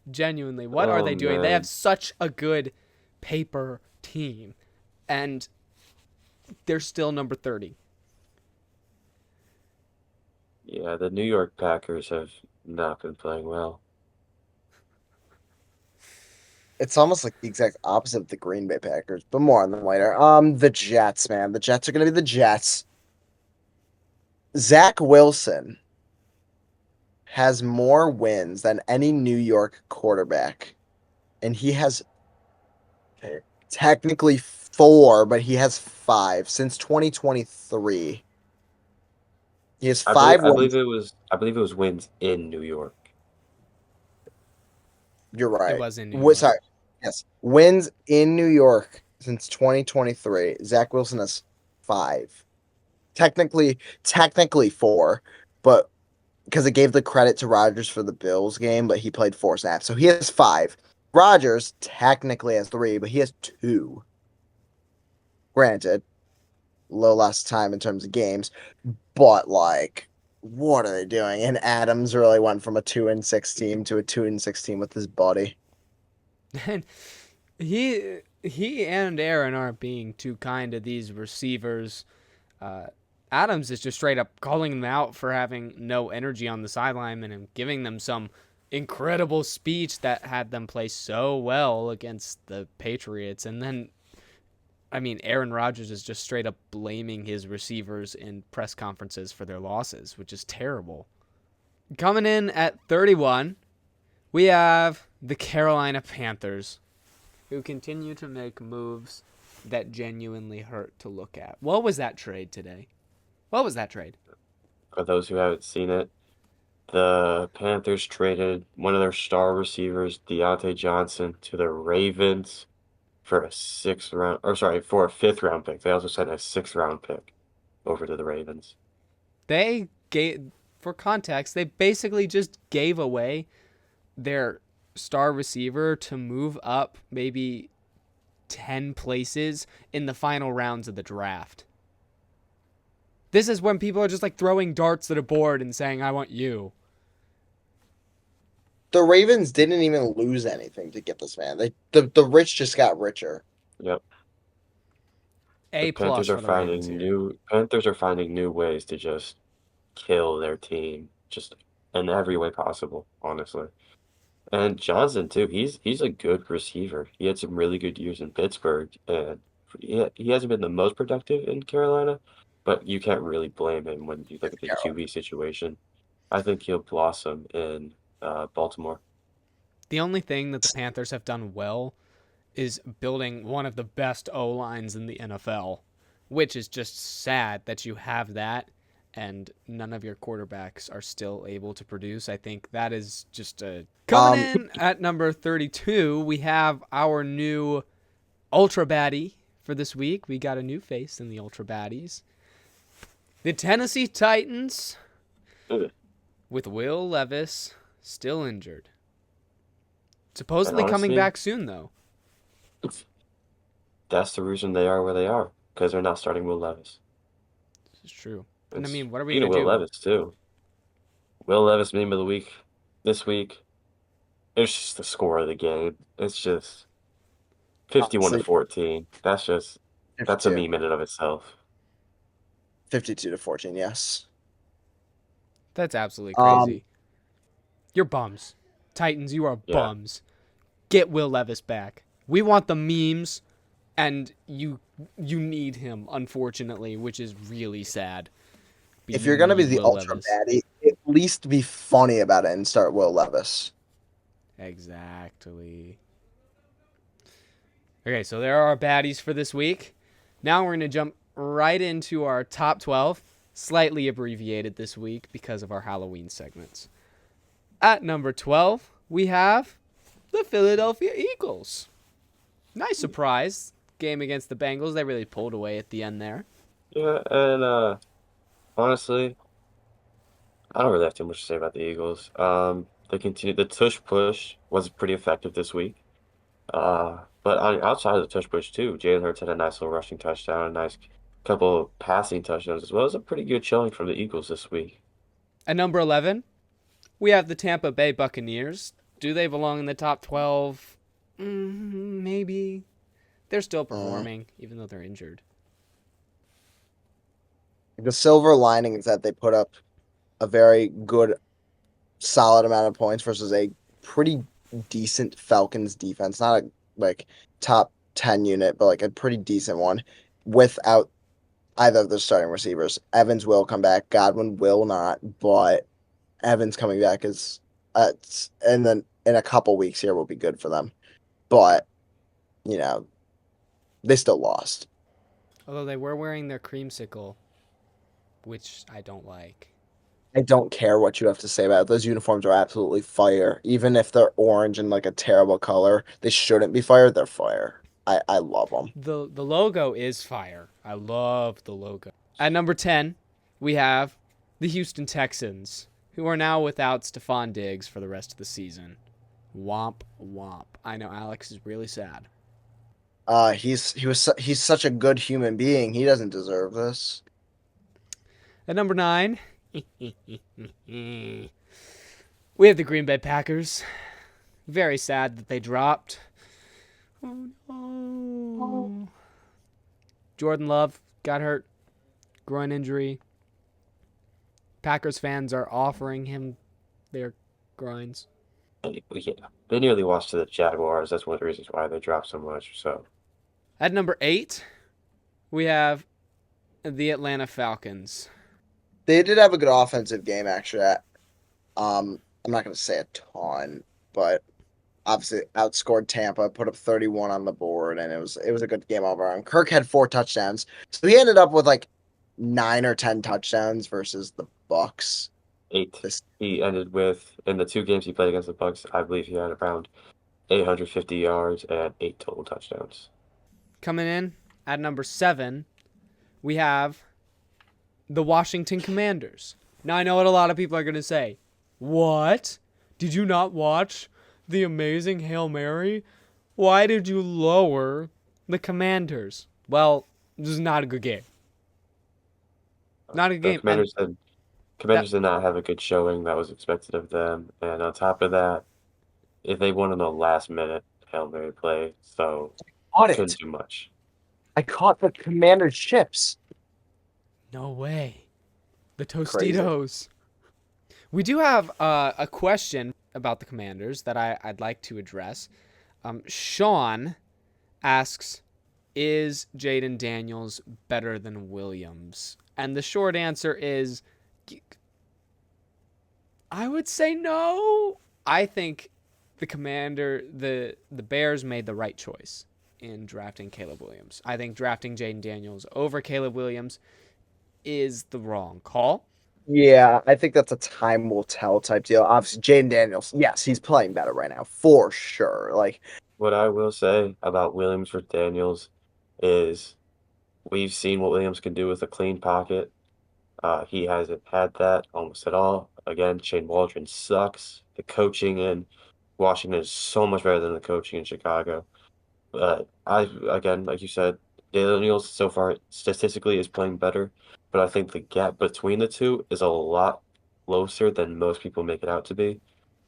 Genuinely, what are they doing? Man. They have such a good paper team, and they're still number 30. Yeah, the New York Packers have not been playing well. It's almost like the exact opposite of the Green Bay Packers, but more on them later. The Jets, man. The Jets are going to be the Jets. Zach Wilson has more wins than any New York quarterback, and he has technically 4, but he has 5 since 2023. He has 5 I wins. believe it was wins in New York. You're right. It was in New York. Sorry. Yes. Wins in New York since 2023. Zach Wilson has 5. Technically 4, but because it gave the credit to Rodgers for the Bills game, but he played 4 snaps. So he has 5. Rodgers technically has 3, but he has 2. Granted, a little less time in terms of games, but like, what are they doing? And Adams really went from a 2-6 team to a 2-6 team with his buddy. And he and Aaron aren't being too kind to these receivers. Adams is just straight up calling them out for having no energy on the sideline and giving them some incredible speech that had them play so well against the Patriots. And then, I mean, Aaron Rodgers is just straight up blaming his receivers in press conferences for their losses, which is terrible. Coming in at 31, we have the Carolina Panthers, who continue to make moves that genuinely hurt to look at. What was that trade today? What was that trade? For those who haven't seen it, the Panthers traded one of their star receivers, Deontay Johnson, to the Ravens for a 5th round pick. They also sent a 6th round pick over to the Ravens. They gave, for context, they basically just gave away their star receiver to move up maybe 10 places in the final rounds of the draft. This is when people are just like throwing darts at a board and saying, I want you. The Ravens didn't even lose anything to get this man. The rich just got richer. Yep. A plus for the Ravens here. Panthers are finding new ways to just kill their team, just in every way possible, honestly. And Johnson too, he's a good receiver. He had some really good years in Pittsburgh, and he hasn't been the most productive in Carolina, but you can't really blame him when you look at the QB situation. I think he'll blossom in Baltimore. The only thing that the Panthers have done well is building one of the best O-lines in the NFL, which is just sad that you have that and none of your quarterbacks are still able to produce, I think that is just a... Coming in at number 32, we have our new Ultra Baddie for this week. We got a new face in the Ultra Baddies. The Tennessee Titans, with Will Levis still injured. Supposedly coming back soon, though. That's the reason they are where they are, because they're not starting Will Levis. This is true. And I mean, what are we going going to do? do? Will Levis, too. Will Levis, meme of the week this week. It's just the score of the game. It's just 51-14. That's a meme in and of itself. 52-14, yes. That's absolutely crazy. You're bums. Titans, you are bums. Get Will Levis back. We want the memes, and you need him, unfortunately, which is really sad. But if you're going to be the Will Ultra Levis. Baddie, at least be funny about it and start Will Levis. Exactly. Okay, so there are our baddies for this week. Now we're going to jump right into our top 12, slightly abbreviated this week because of our Halloween segments. At number 12, we have the Philadelphia Eagles. Nice surprise game against the Bengals. They really pulled away at the end there. Yeah, and honestly, I don't really have too much to say about the Eagles. They continued the tush push was pretty effective this week. But outside of the tush push too, Jalen Hurts had a nice little rushing touchdown, a nice couple of passing touchdowns as well. It was a pretty good showing from the Eagles this week. At number 11, we have the Tampa Bay Buccaneers. Do they belong in the top 12? Maybe. They're still performing, even though they're injured. The silver lining is that they put up a very good, solid amount of points versus a pretty decent Falcons defense. Not a top 10 unit, but a pretty decent one without either of the starting receivers. Evans will come back. Godwin will not, but Evans coming back is and then in a couple weeks here will be good for them. But, they still lost. Although they were wearing their creamsicle, which I don't like. I don't care what you have to say about it. Those uniforms are absolutely fire. Even if they're orange and a terrible color, they shouldn't be fire. They're fire. I love them. The logo is fire. I love the logo. At number 10, we have the Houston Texans, who are now without Stephon Diggs for the rest of the season. Womp womp. I know Alex is really sad. He's such a good human being. He doesn't deserve this. At number 9, we have the Green Bay Packers. Very sad that they dropped. Oh no. Jordan Love got hurt. Groin injury. Packers fans are offering him their groins. Yeah, they nearly lost to the Jaguars. That's one of the reasons why they dropped so much. So, at number 8, we have the Atlanta Falcons. They did have a good offensive game, actually. I'm not going to say a ton, but obviously outscored Tampa, put up 31 on the board, and it was a good game all around. Kirk had 4 touchdowns, so he ended up with 9 or 10 touchdowns versus the Bucs. 8. He ended with, in the 2 games he played against the Bucs, I believe he had around 850 yards and 8 total touchdowns. Coming in at number 7, we have the Washington Commanders. Now, I know what a lot of people are going to say. What? Did you not watch the amazing Hail Mary? Why did you lower the Commanders? Well, this is not a good game. Not a good game. Commanders did not have a good showing that was expected of them. And on top of that, if they won in a last-minute Hail Mary play, so couldn't do much. I caught the Commanders chips. No way. The Tostitos. Crazy. We do have a question about the Commanders that I'd like to address. Sean asks, is Jaden Daniels better than Williams? And the short answer is, I would say no. I think the Bears made the right choice in drafting Caleb Williams. I think drafting Jaden Daniels over Caleb Williams is the wrong call. Yeah, I think that's a time will tell type deal. Obviously, Jaden Daniels, yes, he's playing better right now for sure. Like, What I will say about Williams for Daniels is we've seen what Williams can do with a clean pocket. He hasn't had that almost at all. Again, Shane Waldron sucks. The coaching in Washington is so much better than the coaching in Chicago. Again, like you said, Daniels so far statistically is playing better, but I think the gap between the two is a lot closer than most people make it out to be.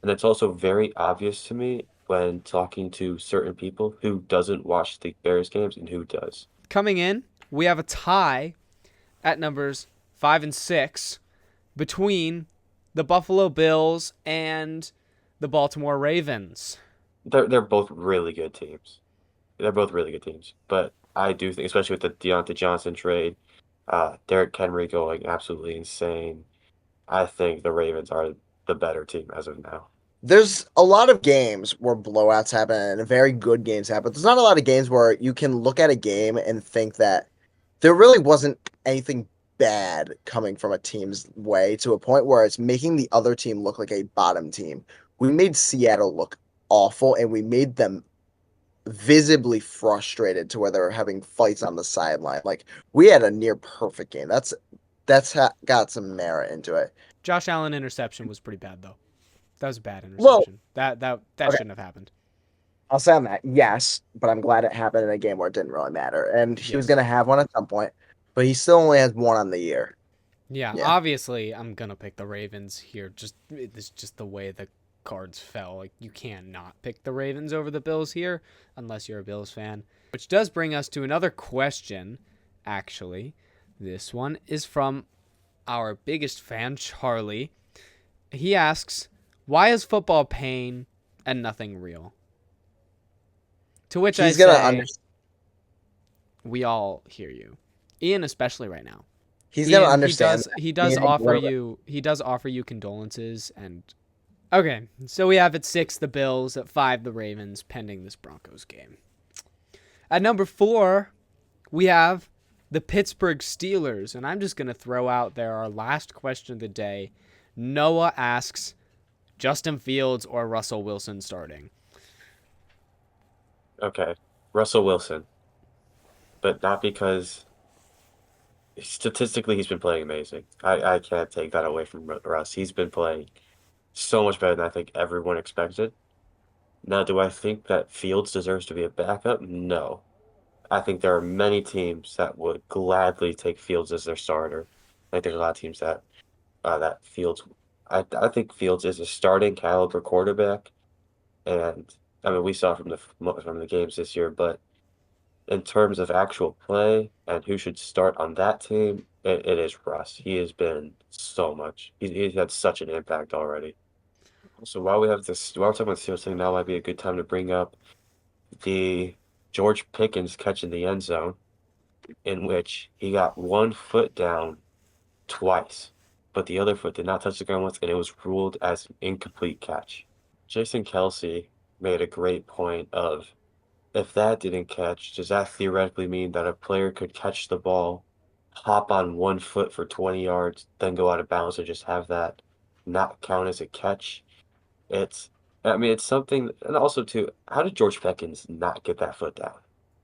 And it's also very obvious to me when talking to certain people who doesn't watch the Bears games and who does. Coming in, we have a tie at numbers 5 and 6 between the Buffalo Bills and the Baltimore Ravens. They're both really good teams. They're both really good teams. But I do think, especially with the Deontay Johnson trade, Derrick Henry going absolutely insane. I think the Ravens are the better team as of now. there's a lot of games where blowouts happen and very good games happen. But there's not a lot of games where you can look at a game and think that there really wasn't anything bad coming from a team's way to a point where it's making the other team look like a bottom team. We made Seattle look awful and we made them visibly frustrated to where they were having fights on the sideline. Like we had a near perfect game. Got some merit into it. Josh Allen interception was pretty bad though. That was a bad Well, interception. That okay, shouldn't have happened. I'll say on that, yes, but I'm glad it happened in a game where it didn't really matter. And he was Yes. gonna have one at some point, but he still only has one on the year. Yeah, Yeah. obviously I'm gonna pick the Ravens here. It's just the way the cards fell. Like you can't not pick the Ravens over the Bills here unless you're a Bills fan. Which does bring us to another question, actually. This one is from our biggest fan, Charlie. He asks, why is football pain and nothing real? To which He's I gonna say, understand. we all hear you. Ian, especially right now. He's gonna Ian, understand. he does offer you condolences and okay, so we have at 6 the Bills, at 5 the Ravens, pending this Broncos game. At number 4, we have the Pittsburgh Steelers, and I'm just gonna throw out there our last question of the day. Noah asks, Justin Fields or Russell Wilson starting? Okay, Russell Wilson, but not because statistically he's been playing amazing. I can't take that away from Russ. He's been playing so much better than I think everyone expected. Now, do I think that Fields deserves to be a backup? No. I think there are many teams that would gladly take Fields as their starter. I think there's a lot of teams that Fields. I think Fields is a starting caliber quarterback, and I mean we saw from the games this year. But in terms of actual play and who should start on that team, it is Russ. He has been so much. He's had such an impact already. So while we're talking about Steelers thing, now might be a good time to bring up the George Pickens catch in the end zone, in which he got one foot down twice, but the other foot did not touch the ground once, and it was ruled as an incomplete catch. Jason Kelsey made a great point of if that didn't catch, does that theoretically mean that a player could catch the ball, hop on one foot for 20 yards, then go out of bounds and just have that not count as a catch? It's, I mean, it's something, and also too, how did George Pickens not get that foot down?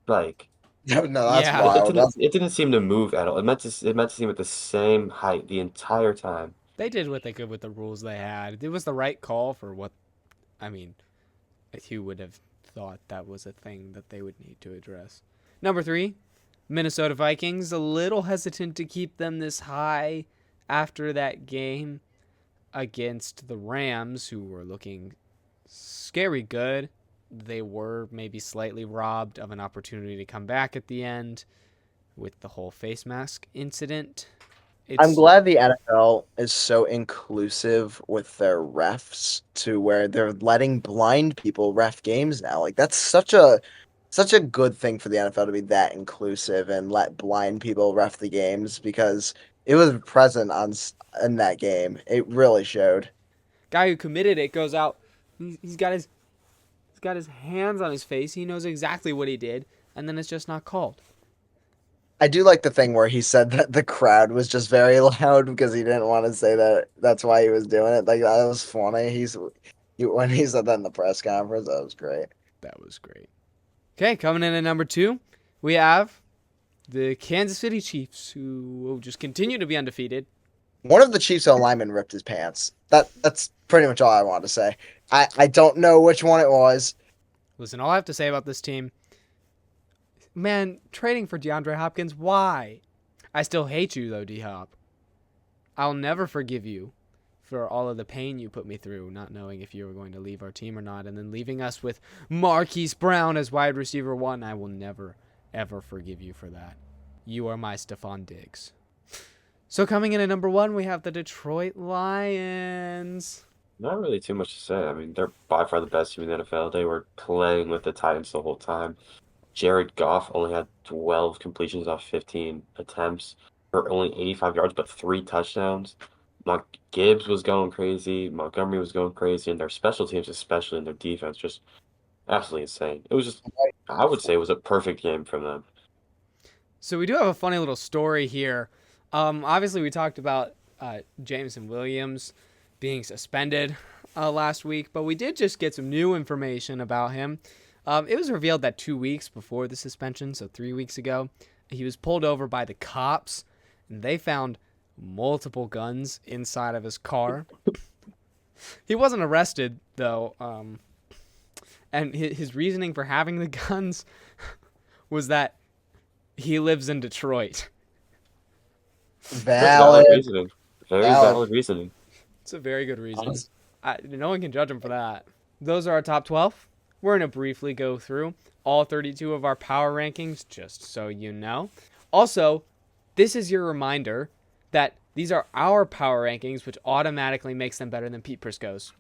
Like, No, that's Yeah, wild. it didn't seem to move at all. It meant to seem at the same height the entire time. they did what they could with the rules they had. It was the right call for what, I mean, who would have thought that was a thing that they would need to address. Number 3, Minnesota Vikings, a little hesitant to keep them this high after that game against the Rams, who were looking scary good. They were maybe slightly robbed of an opportunity to come back at the end with the whole face mask incident. I'm It's glad the NFL is so inclusive with their refs to where they're letting blind people ref games now. Like that's such a good thing for the NFL to be that inclusive and let blind people ref the games because it was present in that game. It really showed. guy who committed it goes out. He's got his hands on his face. He knows exactly what he did, and then it's just not called. I do like the thing where he said that the crowd was just very loud because he didn't want to say that that's why he was doing it. Like that was funny. When he said that in the press conference, that was great. That was great. Okay, coming in at number 2, we have the Kansas City Chiefs, who will just continue to be undefeated. One of the Chiefs linemen ripped his pants. That's pretty much all I want to say. I don't know which one it was. Listen, all I have to say about this team, man, trading for DeAndre Hopkins, why? I still hate you, though, D-Hop. I'll never forgive you for all of the pain you put me through, not knowing if you were going to leave our team or not, and then leaving us with Marquise Brown as wide receiver 1. I will never, ever forgive you for that. You are my Stephon Diggs. So coming in at number 1, we have the Detroit Lions. Not really too much to say. I mean, they're by far the best team in the NFL. They were playing with the Titans the whole time. Jared Goff only had 12 completions off 15 attempts for only 85 yards, but 3 touchdowns. Gibbs was going crazy. Montgomery was going crazy. And their special teams, especially in their defense, just absolutely insane. It was just, I would say it was a perfect game from them. So we do have a funny little story here. Obviously, we talked about Jameson Williams being suspended last week, but we did just get some new information about him. It was revealed that 2 weeks before the suspension, so 3 weeks ago, he was pulled over by the cops, and they found multiple guns inside of his car. He wasn't arrested, though, and his reasoning for having the guns was that he lives in Detroit. Valid reasoning. Very valid reasoning. It's a very good reason. No one can judge him for that. Those are our top 12. We're going to briefly go through all 32 of our power rankings, just so you know. Also, this is your reminder that these are our power rankings, which automatically makes them better than Pete Prisco's.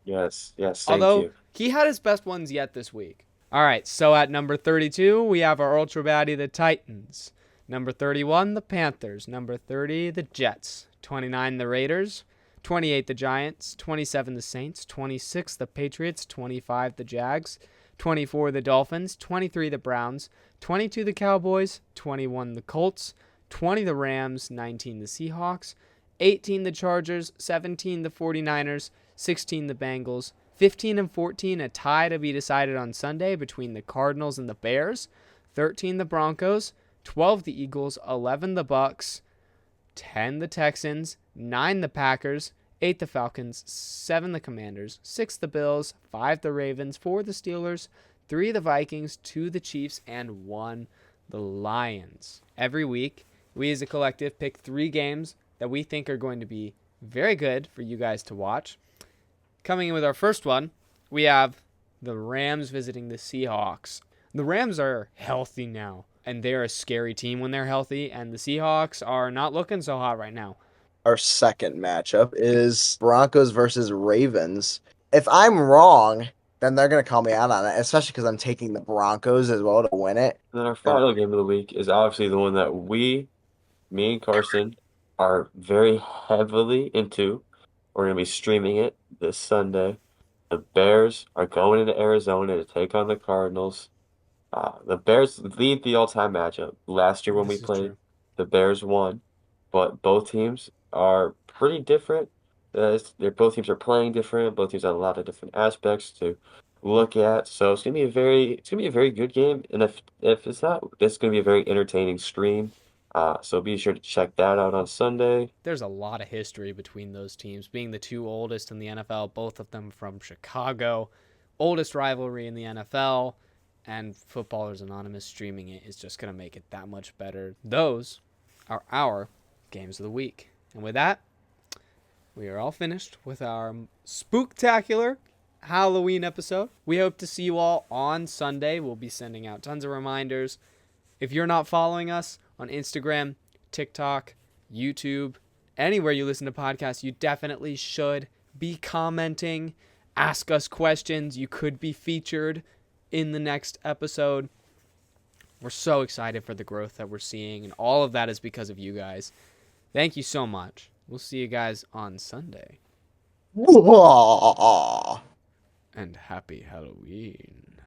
Yes, thank Although, you. he had his best ones yet this week. All right, so at number 32, we have our ultra baddie, the Titans. Number 31, the Panthers. Number 30, the Jets. 29, the Raiders. 28, the Giants. 27, the Saints. 26, the Patriots. 25, the Jags. 24, the Dolphins. 23, the Browns. 22, the Cowboys. 21, the Colts. 20, the Rams. 19, the Seahawks. 18, the Chargers. 17, the 49ers. 16, the Bengals. 15 and 14, a tie to be decided on Sunday between the Cardinals and the Bears. 13, the Broncos. 12, the Eagles. 11, the Bucks. 10, the Texans. 9, the Packers. 8, the Falcons. 7, the Commanders. 6, the Bills. 5, the Ravens. 4, the Steelers. 3, the Vikings. 2, the Chiefs. And 1, the Lions. Every week, we as a collective pick 3 games that we think are going to be very good for you guys to watch. Coming in with our first one, we have the Rams visiting the Seahawks. The Rams are healthy now, and they're a scary team when they're healthy, and the Seahawks are not looking so hot right now. Our second matchup is Broncos versus Ravens. If I'm wrong, then they're going to call me out on it, especially because I'm taking the Broncos as well to win it. And then our final game of the week is obviously the one that me and Carson are very heavily into. We're going to be streaming it this Sunday. The Bears are going into Arizona to take on the Cardinals. The Bears lead the all-time matchup. Last year when we played, the Bears won, but both teams are pretty different. Both teams are playing different. Both teams have a lot of different aspects to look at. So it's gonna be a very good game. And if it's not, it's gonna be a very entertaining stream. So be sure to check that out on Sunday. There's a lot of history between those teams, being the 2 oldest in the NFL, both of them from Chicago. Oldest rivalry in the NFL, and Footballers Anonymous streaming it is just going to make it that much better. Those are our games of the week. And with that, we are all finished with our spooktacular Halloween episode. We hope to see you all on Sunday. We'll be sending out tons of reminders. If you're not following us on Instagram, TikTok, YouTube, anywhere you listen to podcasts, you definitely should be commenting. Ask us questions. You could be featured in the next episode. We're so excited for the growth that we're seeing, and all of that is because of you guys. Thank you so much. We'll see you guys on Sunday. And happy Halloween.